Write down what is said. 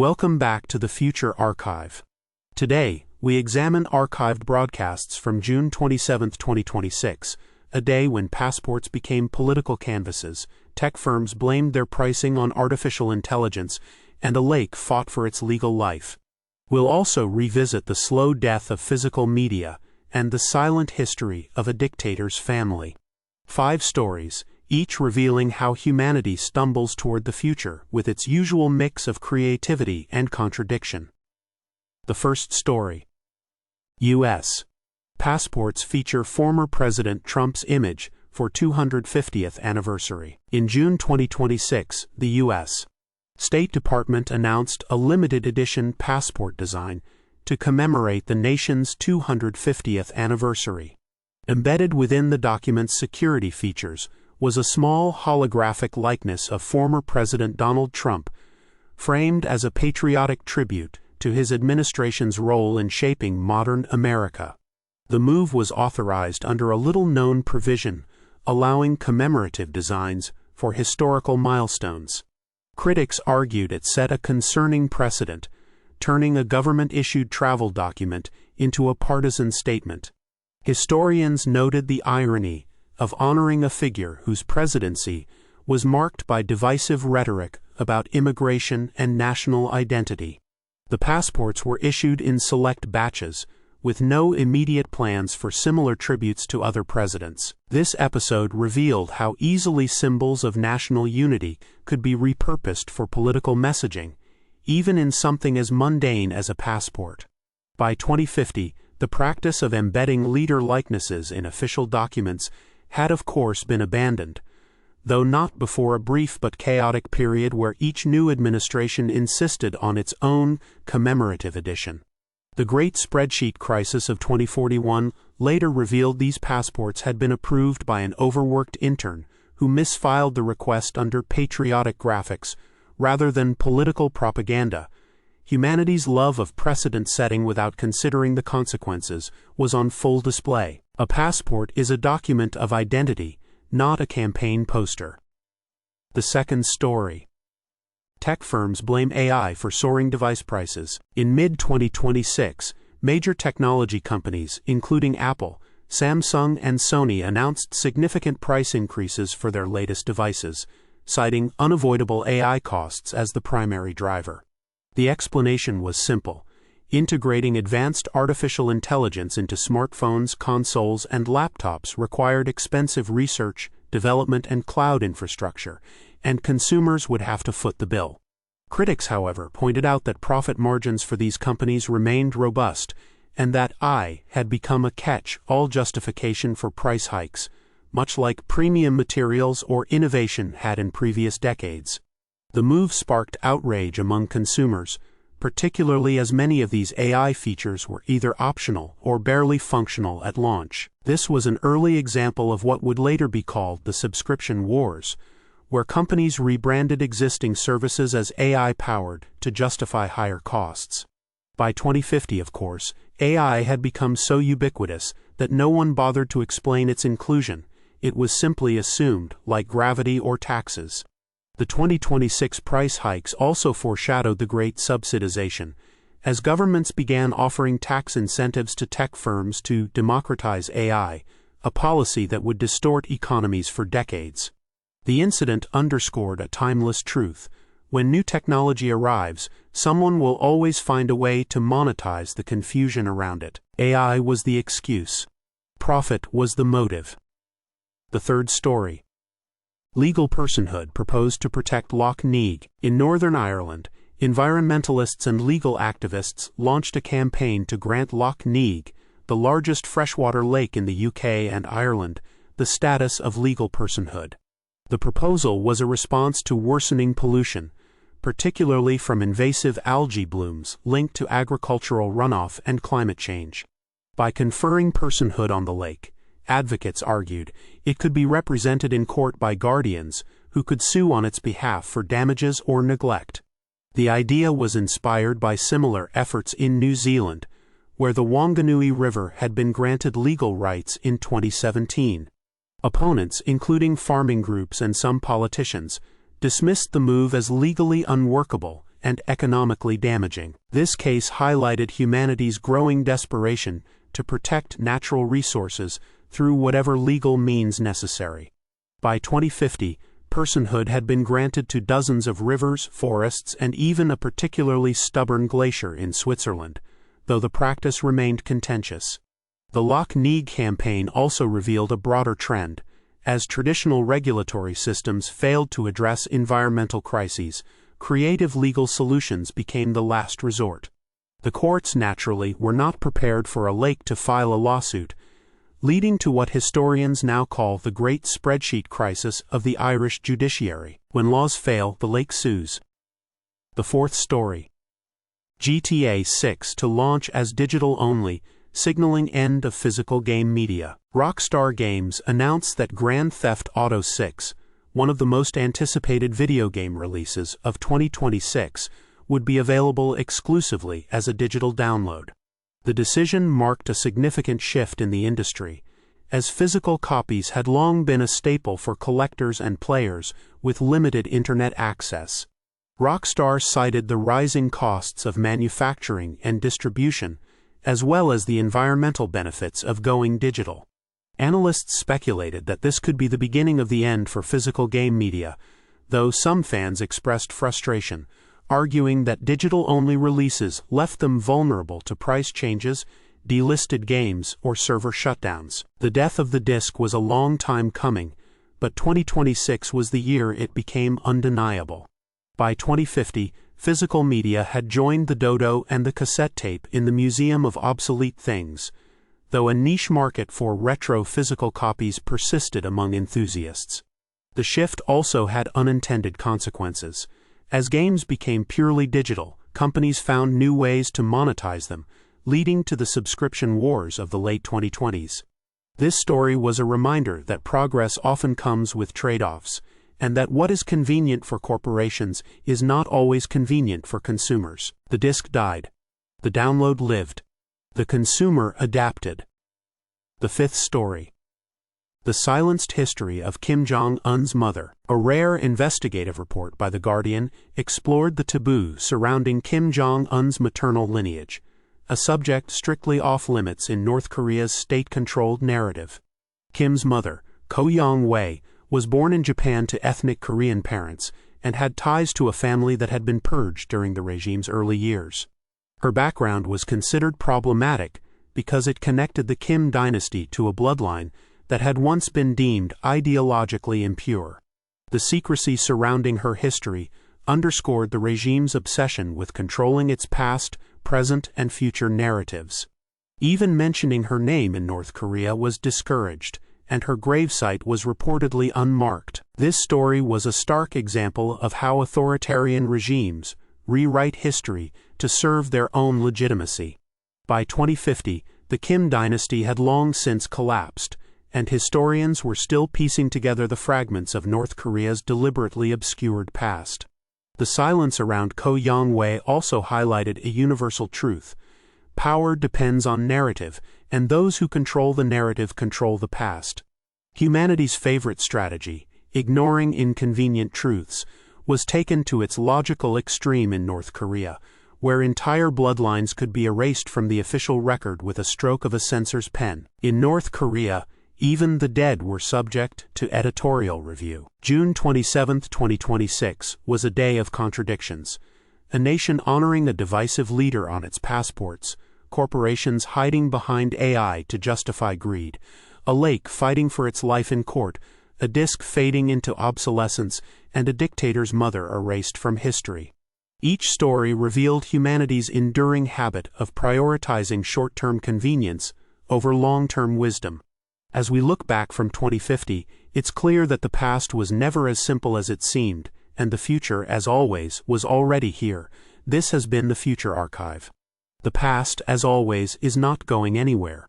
Welcome back to the Future Archive. Today, we examine archived broadcasts from June 27, 2026, a day when passports became political canvases, tech firms blamed their pricing on artificial intelligence, and a lake fought for its legal life. We'll also revisit the slow death of physical media and the silent history of a dictator's family. 5 stories, each revealing how humanity stumbles toward the future with its usual mix of creativity and contradiction. The first story. U.S. passports feature former President Trump's image for 250th anniversary. In June 2026, the U.S. State Department announced a limited edition passport design to commemorate the nation's 250th anniversary. Embedded within the document's security features was a small holographic likeness of former President Donald Trump, framed as a patriotic tribute to his administration's role in shaping modern America. The move was authorized under a little-known provision allowing commemorative designs for historical milestones. Critics argued it set a concerning precedent, turning a government-issued travel document into a partisan statement. Historians noted the irony of honoring a figure whose presidency was marked by divisive rhetoric about immigration and national identity. The passports were issued in select batches, with no immediate plans for similar tributes to other presidents. This episode revealed how easily symbols of national unity could be repurposed for political messaging, even in something as mundane as a passport. By 2050, the practice of embedding leader likenesses in official documents had of course been abandoned, though not before a brief but chaotic period where each new administration insisted on its own commemorative edition. The Great Spreadsheet Crisis of 2041 later revealed these passports had been approved by an overworked intern who misfiled the request under patriotic graphics rather than political propaganda. Humanity's love of precedent-setting without considering the consequences was on full display. A passport is a document of identity, not a campaign poster. The second story. Tech firms blame AI for soaring device prices. In mid-2026, major technology companies, including Apple, Samsung, and Sony, announced significant price increases for their latest devices, citing unavoidable AI costs as the primary driver. The explanation was simple: integrating advanced artificial intelligence into smartphones, consoles, and laptops required expensive research, development, and cloud infrastructure, and consumers would have to foot the bill. Critics, however, pointed out that profit margins for these companies remained robust, and that AI had become a catch-all justification for price hikes, much like premium materials or innovation had in previous decades. The move sparked outrage among consumers, particularly as many of these AI features were either optional or barely functional at launch. This was an early example of what would later be called the subscription wars, where companies rebranded existing services as AI-powered to justify higher costs. By 2050, of course, AI had become so ubiquitous that no one bothered to explain its inclusion. It was simply assumed, like gravity or taxes. The 2026 price hikes also foreshadowed the great subsidization, as governments began offering tax incentives to tech firms to democratize AI, a policy that would distort economies for decades. The incident underscored a timeless truth: when new technology arrives, someone will always find a way to monetize the confusion around it. AI was the excuse. Profit was the motive. The third story. Legal personhood proposed to protect Lough Neagh. In Northern Ireland, environmentalists and legal activists launched a campaign to grant Lough Neagh, the largest freshwater lake in the UK and Ireland, the status of legal personhood. The proposal was a response to worsening pollution, particularly from invasive algae blooms linked to agricultural runoff and climate change. By conferring personhood on the lake, advocates argued, it could be represented in court by guardians who could sue on its behalf for damages or neglect. The idea was inspired by similar efforts in New Zealand, where the Wanganui River had been granted legal rights in 2017. Opponents, including farming groups and some politicians, dismissed the move as legally unworkable and economically damaging. This case highlighted humanity's growing desperation to protect natural resources through whatever legal means necessary. By 2050, personhood had been granted to dozens of rivers, forests, and even a particularly stubborn glacier in Switzerland, though the practice remained contentious. The Lough Neagh campaign also revealed a broader trend. As traditional regulatory systems failed to address environmental crises, creative legal solutions became the last resort. The courts, naturally, were not prepared for a lake to file a lawsuit, leading to what historians now call the Great Spreadsheet Crisis of the Irish judiciary. When laws fail, the lake sues. The fourth story. GTA 6 to launch as digital only, signaling end of physical game media. Rockstar Games announced that Grand Theft Auto 6, one of the most anticipated video game releases of 2026, would be available exclusively as a digital download. The decision marked a significant shift in the industry, as physical copies had long been a staple for collectors and players with limited internet access. Rockstar cited the rising costs of manufacturing and distribution, as well as the environmental benefits of going digital. Analysts speculated that this could be the beginning of the end for physical game media, though some fans expressed frustration, arguing that digital-only releases left them vulnerable to price changes, delisted games, or server shutdowns. The death of the disc was a long time coming, but 2026 was the year it became undeniable. By 2050, physical media had joined the dodo and the cassette tape in the Museum of Obsolete Things, though a niche market for retro physical copies persisted among enthusiasts. The shift also had unintended consequences. As games became purely digital, companies found new ways to monetize them, leading to the subscription wars of the late 2020s. This story was a reminder that progress often comes with trade-offs, and that what is convenient for corporations is not always convenient for consumers. The disc died. The download lived. The consumer adapted. The fifth story. The Silenced History of Kim Jong-un's Mother. A rare investigative report by The Guardian explored the taboo surrounding Kim Jong-un's maternal lineage, a subject strictly off-limits in North Korea's state-controlled narrative. Kim's mother, Ko Young-wei, was born in Japan to ethnic Korean parents and had ties to a family that had been purged during the regime's early years. Her background was considered problematic because it connected the Kim dynasty to a bloodline that had once been deemed ideologically impure. The secrecy surrounding her history underscored the regime's obsession with controlling its past, present, and future narratives. Even mentioning her name in North Korea was discouraged, and her gravesite was reportedly unmarked. This story was a stark example of how authoritarian regimes rewrite history to serve their own legitimacy. By 2050, the Kim dynasty had long since collapsed, and historians were still piecing together the fragments of North Korea's deliberately obscured past. The silence around Ko Young-wei also highlighted a universal truth. Power depends on narrative, and those who control the narrative control the past. Humanity's favorite strategy, ignoring inconvenient truths, was taken to its logical extreme in North Korea, where entire bloodlines could be erased from the official record with a stroke of a censor's pen. In North Korea, even the dead were subject to editorial review. June 27, 2026, was a day of contradictions. A nation honoring a divisive leader on its passports, corporations hiding behind AI to justify greed, a lake fighting for its life in court, a disc fading into obsolescence, and a dictator's mother erased from history. Each story revealed humanity's enduring habit of prioritizing short-term convenience over long-term wisdom. As we look back from 2050, it's clear that the past was never as simple as it seemed, and the future, as always, was already here. This has been the Future Archive. The past, as always, is not going anywhere.